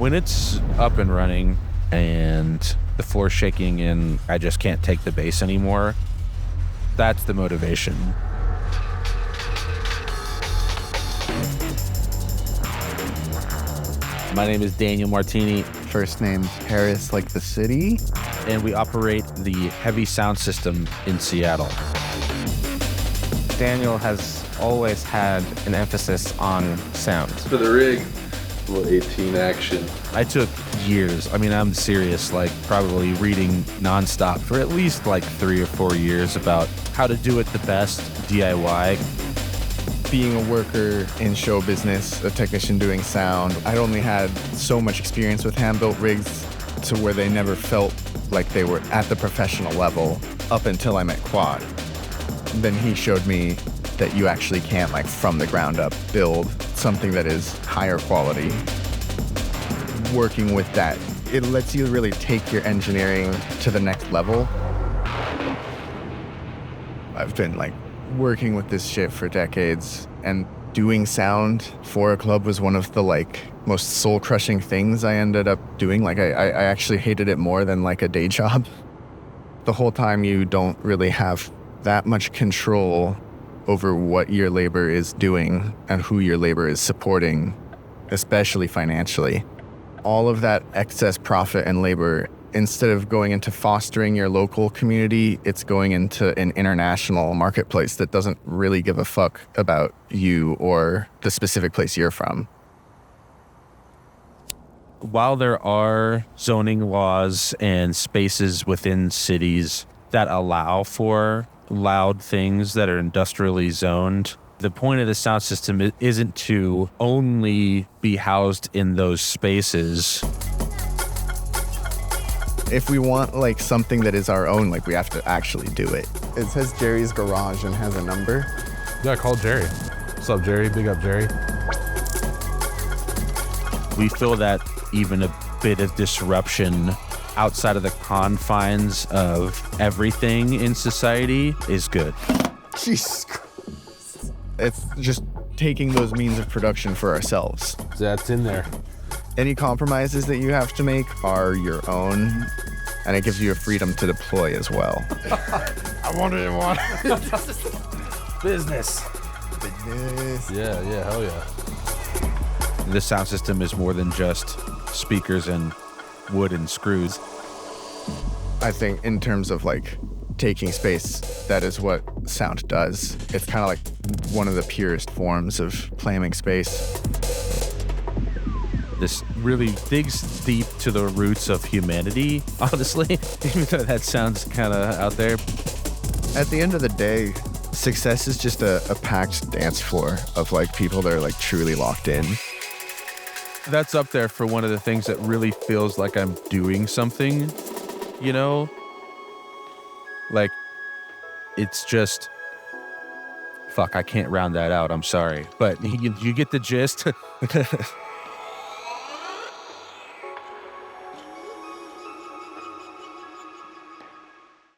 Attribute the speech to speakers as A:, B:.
A: When it's up and running and the floor's shaking and I just can't take the bass anymore, that's the motivation. My name is Daniel Martini.
B: First name Paris, like the city.
A: And we operate the heavy sound system in Seattle.
C: Daniel has always had an emphasis on sound.
D: For the rig, little 18 action.
A: I took years, I'm serious, like probably reading nonstop for at least like 3 or 4 years about how to do it the best DIY.
B: Being a worker in show business, a technician doing sound, I'd only had so much experience with hand-built rigs to where they never felt like they were at the professional level up until I met Quad. Then he showed me that you actually can, like from the ground up, build something that is higher quality. Working with that, it lets you really take your engineering to the next level. I've been like working with this shit for decades, and doing sound for a club was one of the like most soul-crushing things I ended up doing. Like I actually hated it more than like a day job. The whole time you don't really have that much control over what your labor is doing and who your labor is supporting, especially financially. All of that excess profit and labor, instead of going into fostering your local community, it's going into an international marketplace that doesn't really give a fuck about you or the specific place you're from.
A: While there are zoning laws and spaces within cities that allow for loud things that are industrially zoned, the point of the sound system isn't to only be housed in those spaces.
B: If we want like something that is our own, like we have to actually do it. It says Jerry's Garage and has a number.
D: Yeah, call Jerry. What's up, Jerry? Big up, Jerry.
A: We feel that even a bit of disruption outside of the confines of everything in society is good.
B: Jesus Christ. It's just taking those means of production for ourselves.
D: That's in there.
B: Any compromises that you have to make are your own, and it gives you a freedom to deploy as well.
D: I wanted business. Yeah, hell yeah.
A: The sound system is more than just speakers and wood and screws.
B: I think in terms of like taking space, that is what sound does. It's kind of like one of the purest forms of claiming space.
A: This really digs deep to the roots of humanity, honestly, even though that sounds kind of out there.
B: At the end of the day, success is just a packed dance floor of like people that are like truly locked in.
A: That's up there for one of the things that really feels like I'm doing something, you know? Like, it's just, fuck, I can't round that out, I'm sorry. But you get the gist.